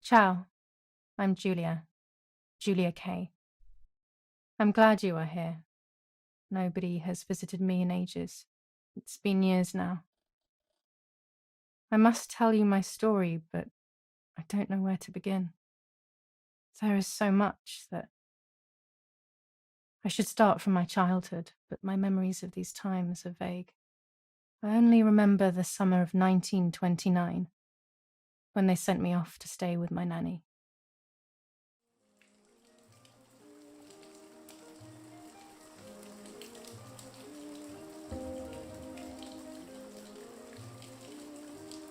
Ciao, I'm Julia Kay. I'm glad you are here. Nobody has visited me in ages. It's been years now. I must tell you my story, but I don't know where to begin. There is so much that I should start from my childhood, but my memories of these times are vague. I only remember the summer of 1929, when they sent me off to stay with my nanny.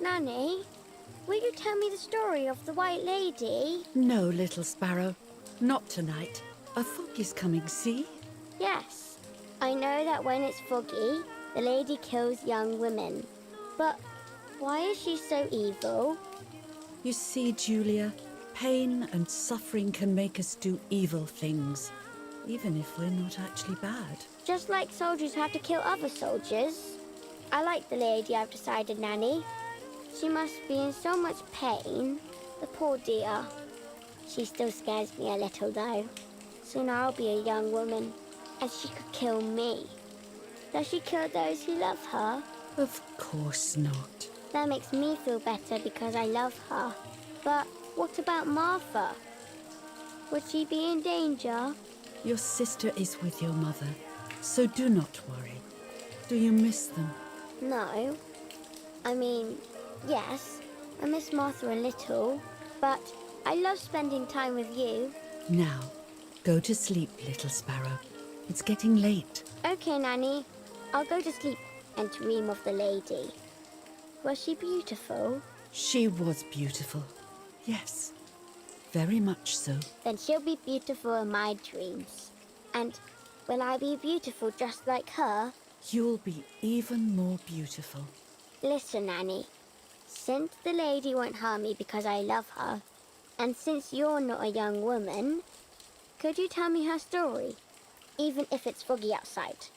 Nanny, will you tell me the story of the White Lady? No, little sparrow. Not tonight. A fog is coming, see? Yes, I know that when it's foggy, the lady kills young women. But why is she so evil? You see, Julia, pain and suffering can make us do evil things, even if we're not actually bad. Just like soldiers have to kill other soldiers. I like the lady, I've decided, Nanny. She must be in so much pain. The poor dear. She still scares me a little, though. Soon I'll be a young woman, and she could kill me. Does she kill those who love her? Of course not. That makes me feel better because I love her. But what about Martha? Would she be in danger? Your sister is with your mother, so do not worry. Do you miss them? No. I mean, yes, I miss Martha a little, but I love spending time with you. Now, go to sleep, little sparrow. It's getting late. Okay, Nanny. I'll go to sleep and dream of the lady. Was she beautiful? She was beautiful. Yes, very much so. Then she'll be beautiful in my dreams. And will I be beautiful just like her? You'll be even more beautiful. Listen, Nanny. Since the lady won't harm me because I love her, and since you're not a young woman, could you tell me her story, even if it's foggy outside?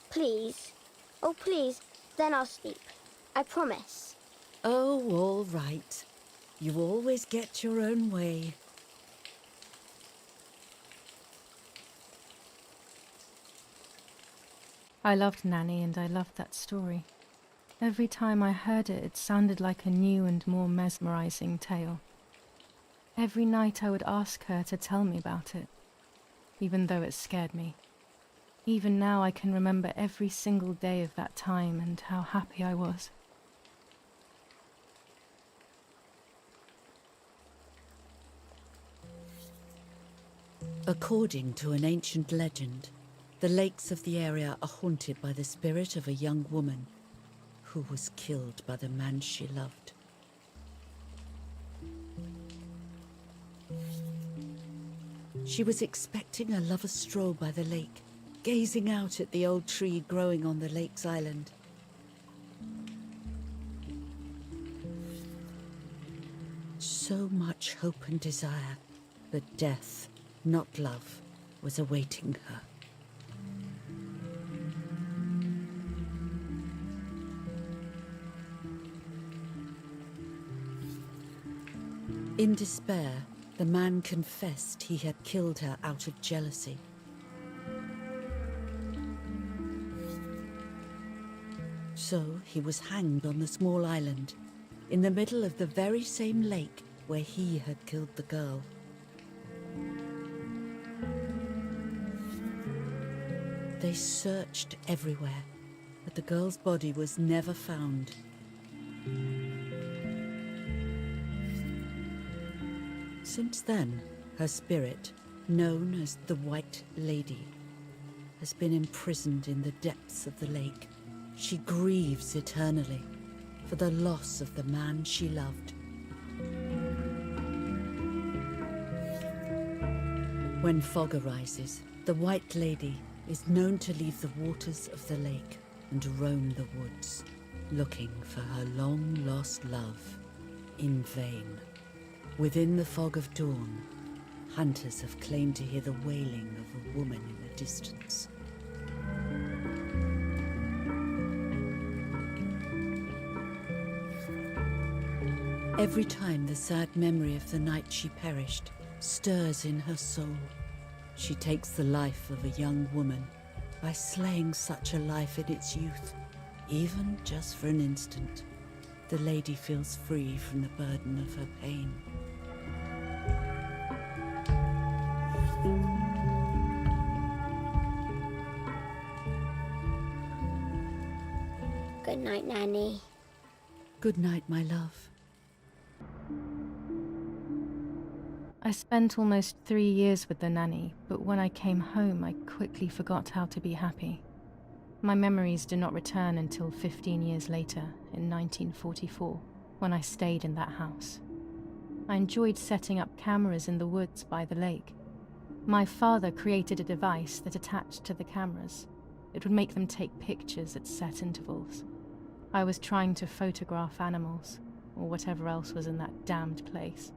Please. Oh, please, then I'll sleep. I promise. Oh, all right. You always get your own way. I loved Nanny and I loved that story. Every time I heard it, it sounded like a new and more mesmerizing tale. Every night I would ask her to tell me about it, even though it scared me. Even now I can remember every single day of that time and how happy I was. According to an ancient legend, the lakes of the area are haunted by the spirit of a young woman who was killed by the man she loved. She was expecting a lover's stroll by the lake, gazing out at the old tree growing on the lake's island. So much hope and desire, but death, not love, was awaiting her. In despair, the man confessed he had killed her out of jealousy. So he was hanged on the small island, in the middle of the very same lake where he had killed the girl. They searched everywhere, but the girl's body was never found. Since then, her spirit, known as the White Lady, has been imprisoned in the depths of the lake. She grieves eternally for the loss of the man she loved. When fog arises, the White Lady is known to leave the waters of the lake and roam the woods, looking for her long-lost love in vain. Within the fog of dawn, hunters have claimed to hear the wailing of a woman in the distance. Every time the sad memory of the night she perished stirs in her soul, she takes the life of a young woman by slaying such a life in its youth. Even just for an instant, the lady feels free from the burden of her pain. Good night, Nanny. Good night, my love. I spent almost 3 years with the nanny, but when I came home, I quickly forgot how to be happy. My memories do not return until 15 years later, in 1944, when I stayed in that house. I enjoyed setting up cameras in the woods by the lake. My father created a device that attached to the cameras. It would make them take pictures at set intervals. I was trying to photograph animals, or whatever else was in that damned place.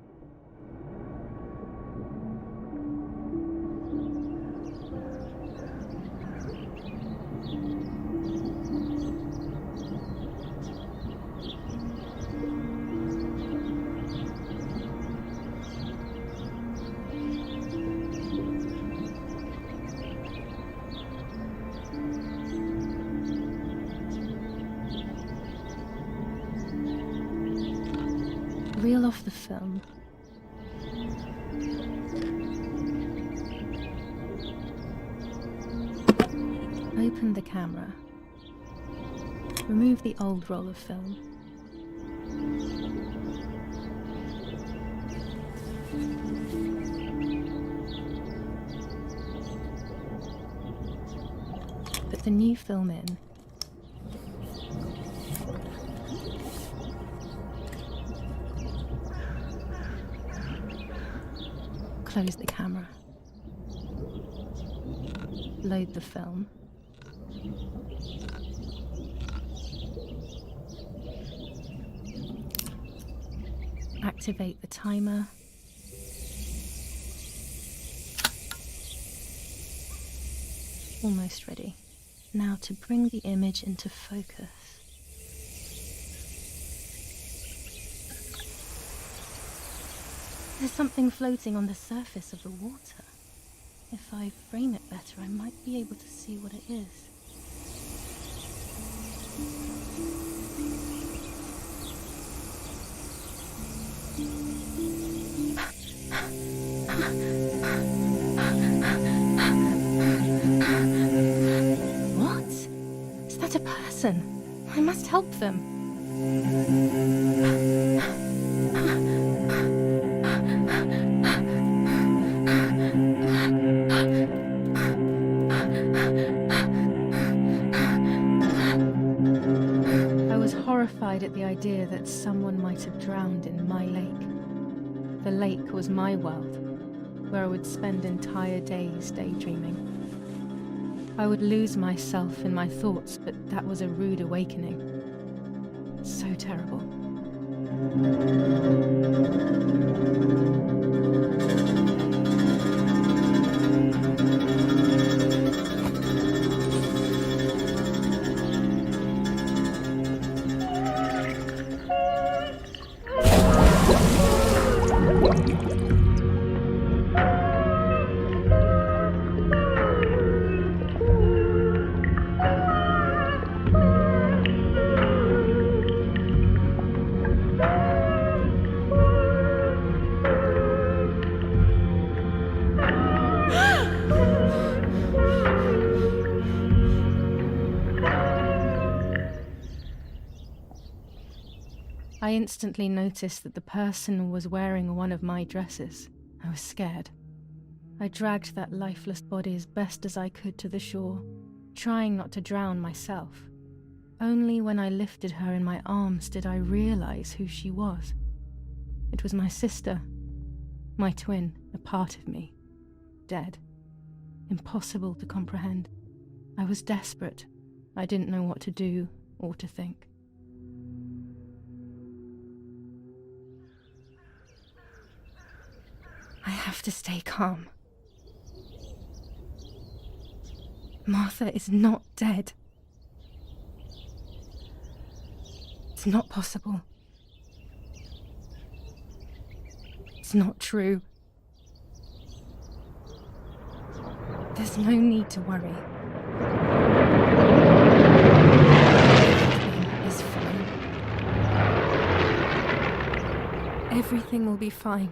Reel off the film. Open the camera. Remove the old roll of film. Put the new film in. Close the camera. Load the film. Activate the timer. Almost ready. Now to bring the image into focus. There's something floating on the surface of the water. If I frame it better, I might be able to see what it is. What? Is that a person? I must help them. Horrified at the idea that someone might have drowned in my lake. The lake was my world, where I would spend entire days daydreaming. I would lose myself in my thoughts, but that was a rude awakening. So terrible. I instantly noticed that the person was wearing one of my dresses. I was scared. I dragged that lifeless body as best as I could to the shore, trying not to drown myself. Only when I lifted her in my arms did I realize who she was. It was my sister, my twin, a part of me, dead. Impossible to comprehend. I was desperate. I didn't know what to do or to think. I have to stay calm. Martha is not dead. It's not possible. It's not true. There's no need to worry. Everything is fine. Everything will be fine.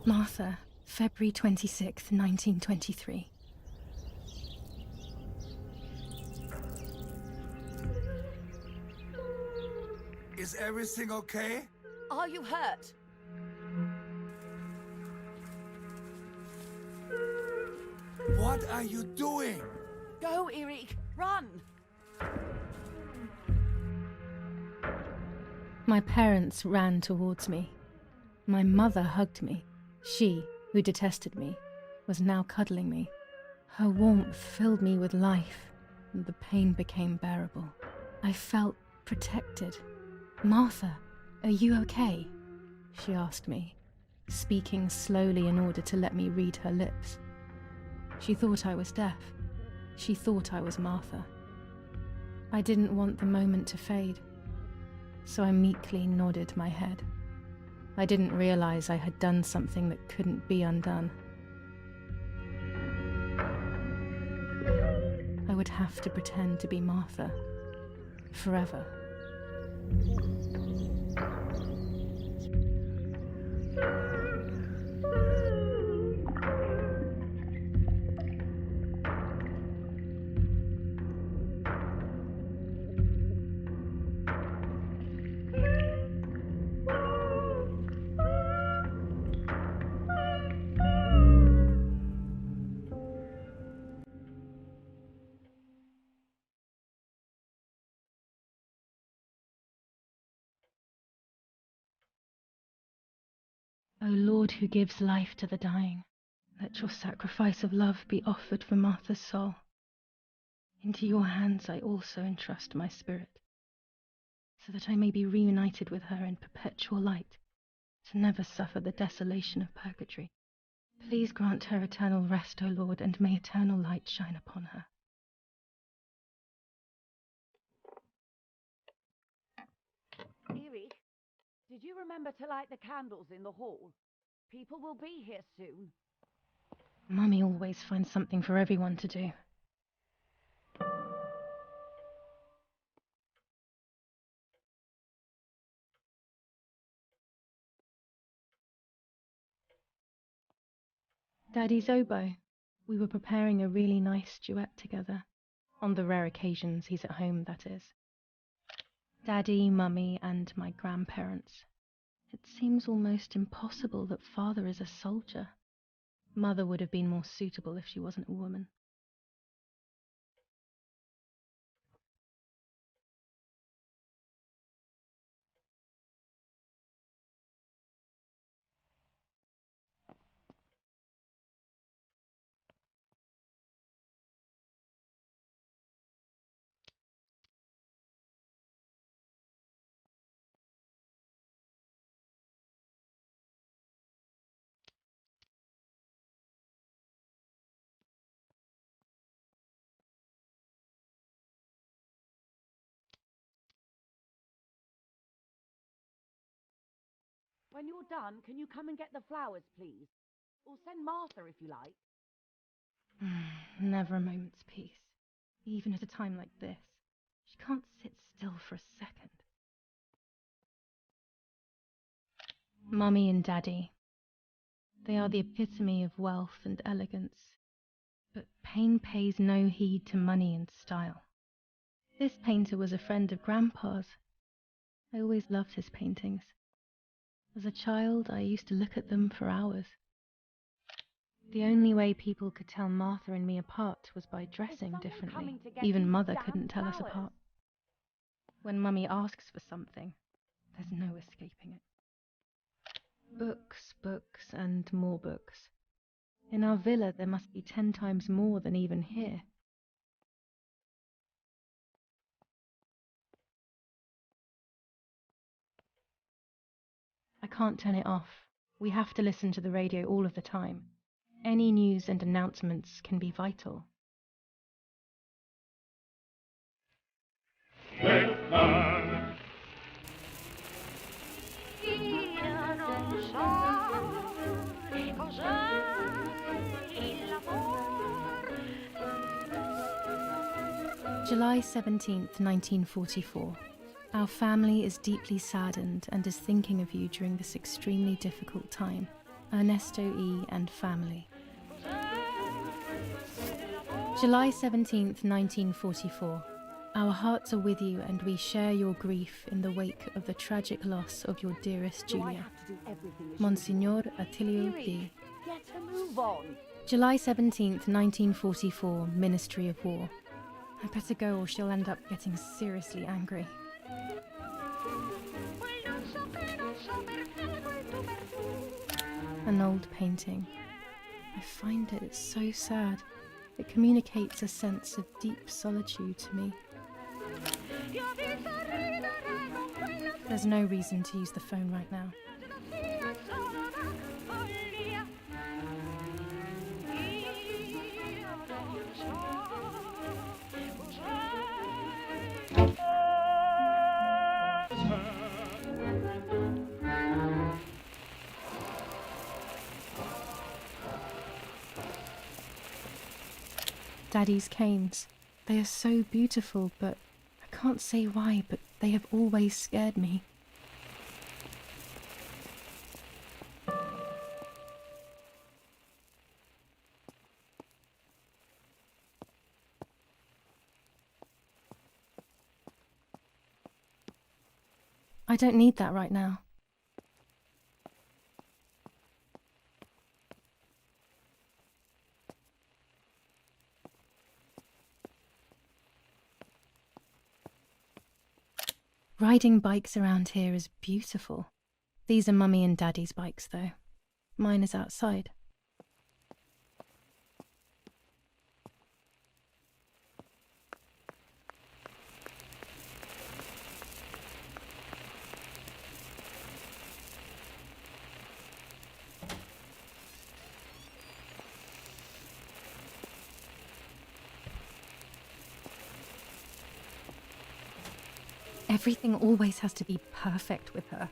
Martha, February 26th, 1923. Is everything okay? Are you hurt? What are you doing? Go, Eric! Run! My parents ran towards me. My mother hugged me. She, who detested me, was now cuddling me. Her warmth filled me with life, and the pain became bearable. I felt protected. "Martha, are you okay?" she asked me, speaking slowly in order to let me read her lips. She thought I was deaf. She thought I was Martha. I didn't want the moment to fade, so I meekly nodded my head. I didn't realize I had done something that couldn't be undone. I would have to pretend to be Martha forever. O Lord, who gives life to the dying, let your sacrifice of love be offered for Martha's soul. Into your hands I also entrust my spirit, so that I may be reunited with her in perpetual light, to never suffer the desolation of purgatory. Please grant her eternal rest, O Lord, and may eternal light shine upon her. Eric, did you remember to light the candles in the hall? People will be here soon. Mummy always finds something for everyone to do. Daddy's oboe. We were preparing a really nice duet together. On the rare occasions he's at home, that is. Daddy, Mummy, and my grandparents. It seems almost impossible that Father is a soldier. Mother would have been more suitable if she wasn't a woman. When you're done, can you come and get the flowers, please? Or send Martha if you like. Never a moment's peace, even at a time like this. She can't sit still for a second. Mummy and Daddy. They are the epitome of wealth and elegance, but pain pays no heed to money and style. This painter was a friend of Grandpa's. I always loved his paintings. As a child, I used to look at them for hours. The only way people could tell Martha and me apart was by dressing differently. Even Mother couldn't tell us apart. When Mummy asks for something, there's no escaping it. Books, books, and more books. In our villa there must be 10 times more than even here. I can't turn it off. We have to listen to the radio all of the time. Any news and announcements can be vital. July 17th, 1944. Our family is deeply saddened and is thinking of you during this extremely difficult time. Ernesto E. and family. July 17th, 1944. Our hearts are with you and we share your grief in the wake of the tragic loss of your dearest Julia. Monsignor Attilio D. Get a move on. July 17th, 1944, Ministry of War. I better go or she'll end up getting seriously angry. An old painting. I find it so sad. It communicates a sense of deep solitude to me. There's no reason to use the phone right now. Daddy's canes. They are so beautiful, but I can't say why, but they have always scared me. I don't need that right now. Riding bikes around here is beautiful. These are Mummy and Daddy's bikes, though. Mine is outside. Everything always has to be perfect with her.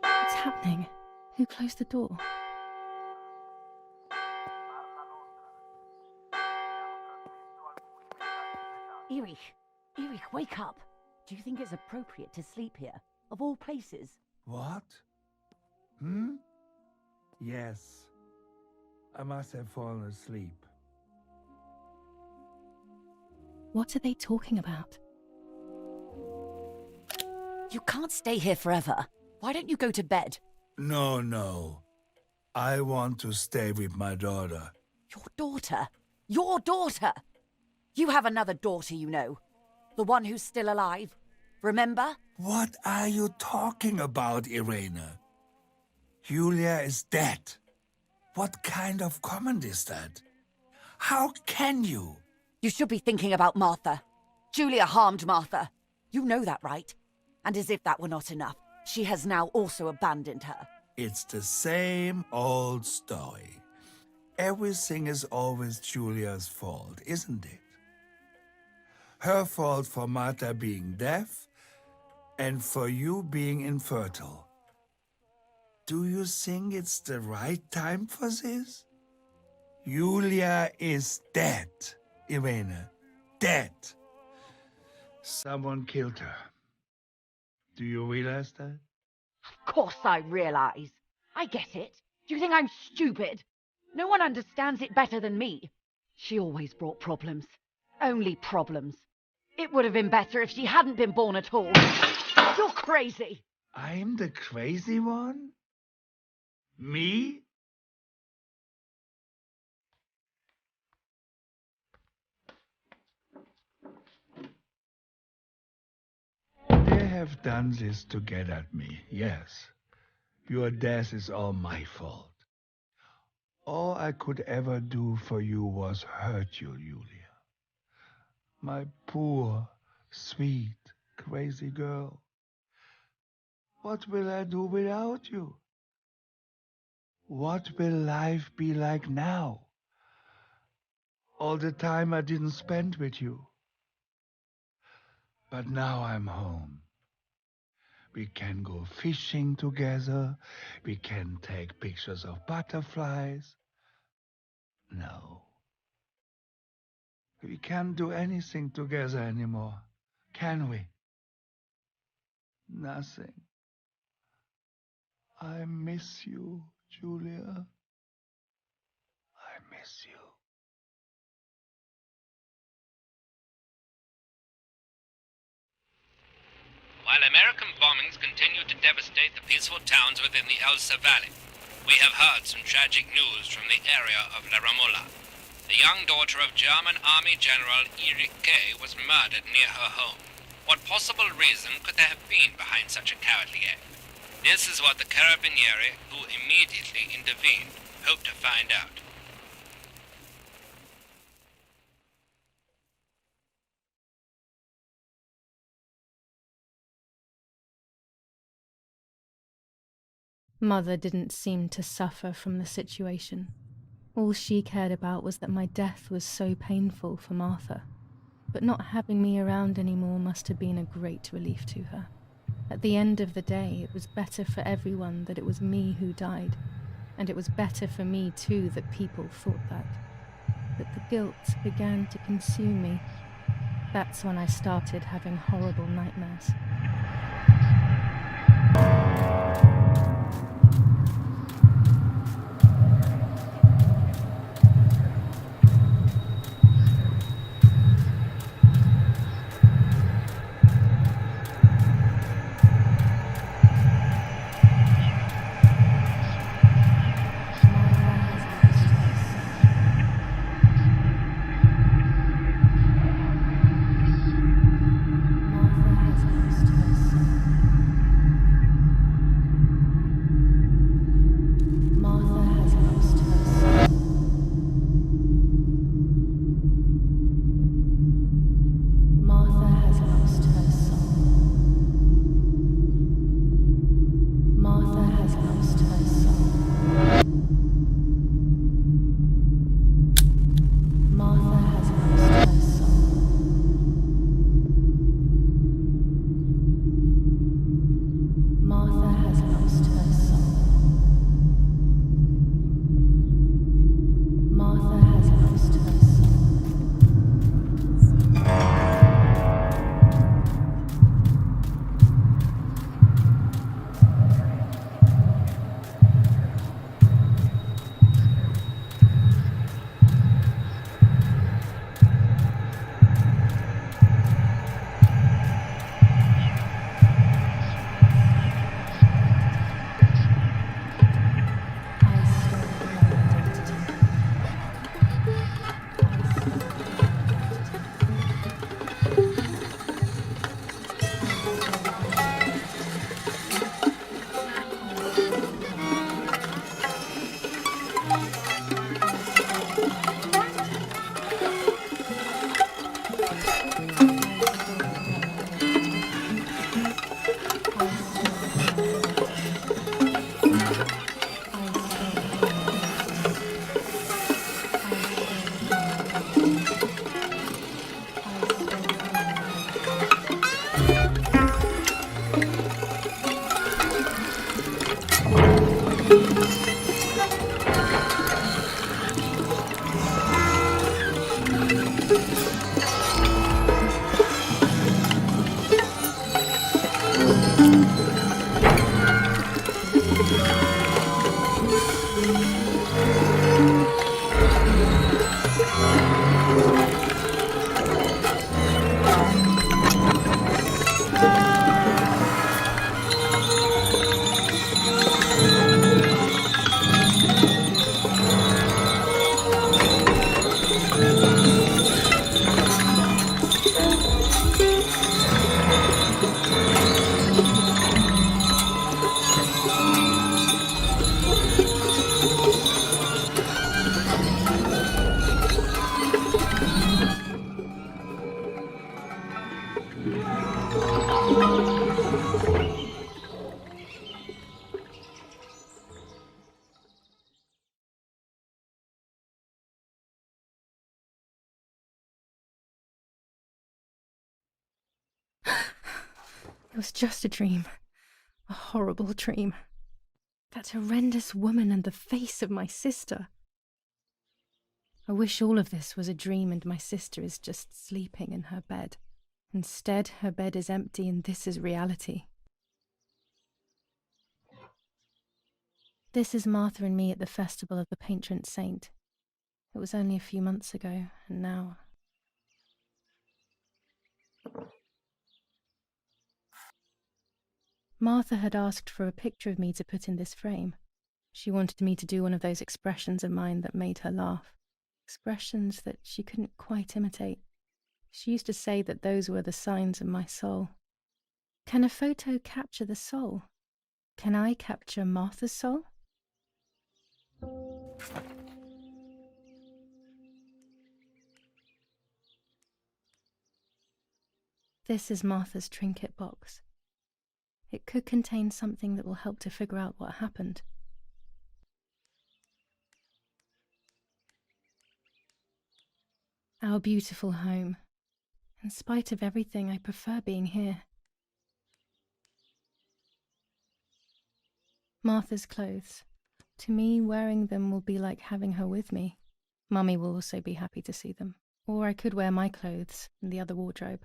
What's happening? Who closed the door? Erich, wake up. Do you think it's appropriate to sleep here, of all places? What? Yes. I must have fallen asleep. What are they talking about? You can't stay here forever. Why don't you go to bed? No. I want to stay with my daughter. Your daughter? Your daughter? You have another daughter, you know. The one who's still alive. Remember? What are you talking about, Irene? Julia is dead. What kind of comment is that? How can you? You should be thinking about Martha. Julia harmed Martha. You know that, right? And as if that were not enough, she has now also abandoned her. It's the same old story. Everything is always Julia's fault, isn't it? Her fault for Martha being deaf and for you being infertile. Do you think it's the right time for this? Julia is dead, Irene. Dead. Someone killed her. Do you realize that? Of course I realise. I get it. Do you think I'm stupid? No one understands it better than me. She always brought problems. Only problems. It would have been better if she hadn't been born at all. You're crazy. I'm the crazy one? Me? They have done this to get at me, yes. Your death is all my fault. All I could ever do for you was hurt you, Julia. My poor, sweet, crazy girl. What will I do without you? What will life be like now? all the time I didn't spend with you. But now I'm home. We can go fishing together. We can take pictures of butterflies. No. We can't do anything together anymore, can we? Nothing. I miss you, Julia. I miss you. While American bombings continue to devastate the peaceful towns within the Elsa Valley, we have heard some tragic news from the area of La Ramola. The young daughter of German Army General Erich K. was murdered near her home. What possible reason could there have been behind such a cowardly act? This is what the Carabinieri, who immediately intervened, hope to find out. Mother didn't seem to suffer from the situation. All she cared about was that my death was so painful for Martha. But not having me around anymore must have been a great relief to her. At the end of the day, it was better for everyone that it was me who died. And it was better for me too that people thought that. But the guilt began to consume me. That's when I started having horrible nightmares. It was just a dream. A horrible dream. That horrendous woman and the face of my sister. I wish all of this was a dream and my sister is just sleeping in her bed. Instead, her bed is empty and this is reality. This is Martha and me at the festival of the patron saint. It was only a few months ago, and now... Martha had asked for a picture of me to put in this frame. She wanted me to do one of those expressions of mine that made her laugh. Expressions that she couldn't quite imitate. She used to say that those were the signs of my soul. Can a photo capture the soul? Can I capture Martha's soul? This is Martha's trinket box. It could contain something that will help to figure out what happened. Our beautiful home. In spite of everything, I prefer being here. Martha's clothes. To me, wearing them will be like having her with me. Mummy will also be happy to see them. Or I could wear my clothes in the other wardrobe.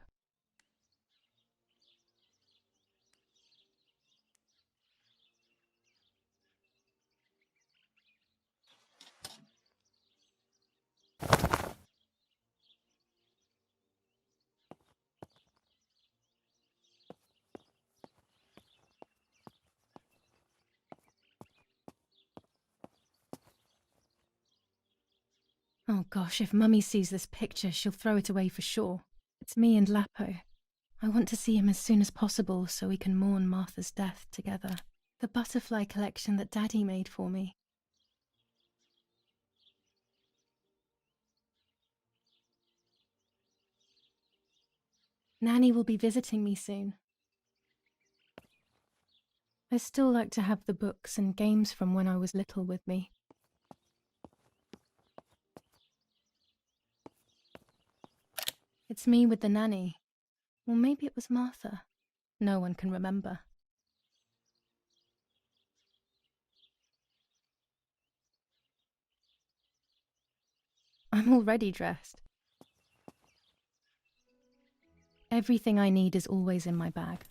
Oh gosh, if Mummy sees this picture, she'll throw it away for sure. It's me and Lapo. I want to see him as soon as possible so we can mourn Martha's death together. The butterfly collection that Daddy made for me. Nanny will be visiting me soon. I still like to have the books and games from when I was little with me. It's me with the nanny. Or maybe it was Martha. No one can remember. I'm already dressed. Everything I need is always in my bag.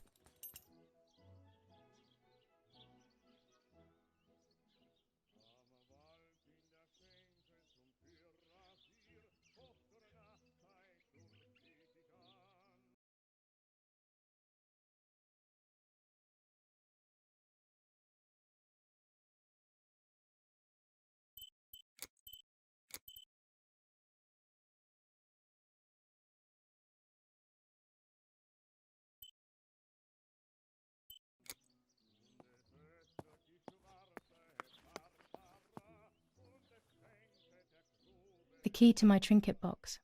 The key to my trinket box.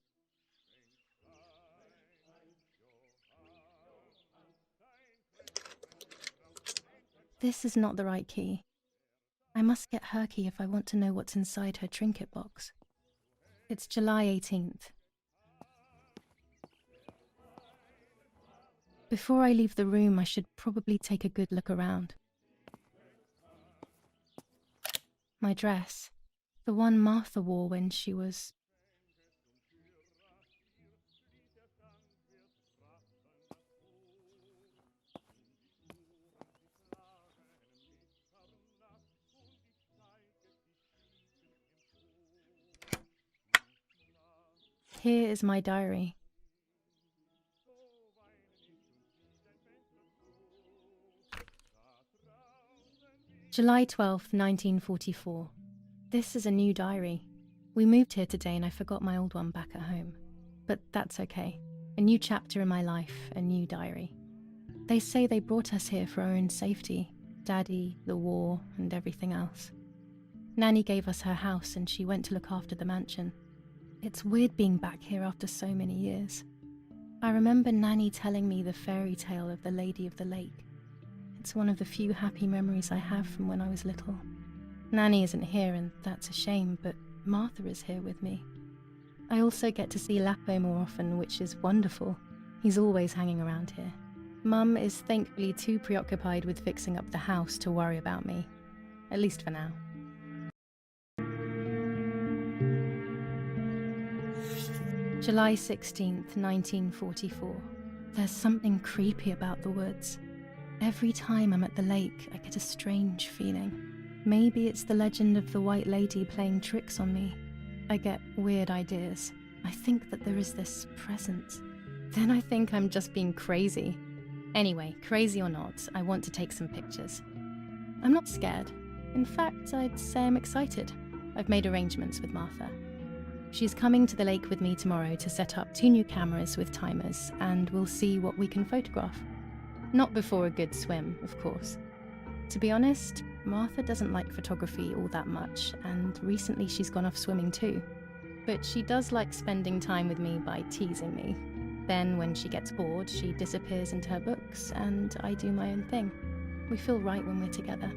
This is not the right key. I must get her key if I want to know what's inside her trinket box. It's July 18th. Before I leave the room, I should probably take a good look around. My dress. The one Martha wore when she was... Here is my diary. July 12th, 1944. This is a new diary. We moved here today and I forgot my old one back at home. But that's okay. A new chapter in my life, a new diary. They say they brought us here for our own safety. Daddy, the war, and everything else. Nanny gave us her house and she went to look after the mansion. It's weird being back here after so many years. I remember Nanny telling me the fairy tale of the Lady of the Lake. It's one of the few happy memories I have from when I was little. Nanny isn't here and that's a shame, but Martha is here with me. I also get to see Lapo more often, which is wonderful. He's always hanging around here. Mum is thankfully too preoccupied with fixing up the house to worry about me. At least for now. July 16th, 1944. There's something creepy about the woods. Every time I'm at the lake, I get a strange feeling. Maybe it's the legend of the White Lady playing tricks on me. I get weird ideas. I think that there is this presence. Then I think I'm just being crazy. Anyway, crazy or not, I want to take some pictures. I'm not scared. In fact, I'd say I'm excited. I've made arrangements with Martha. She's coming to the lake with me tomorrow to set up 2 new cameras with timers, and we'll see what we can photograph. Not before a good swim, of course. To be honest, Martha doesn't like photography all that much, and recently she's gone off swimming too. But she does like spending time with me by teasing me. Then when she gets bored, she disappears into her books, and I do my own thing. We feel right when we're together.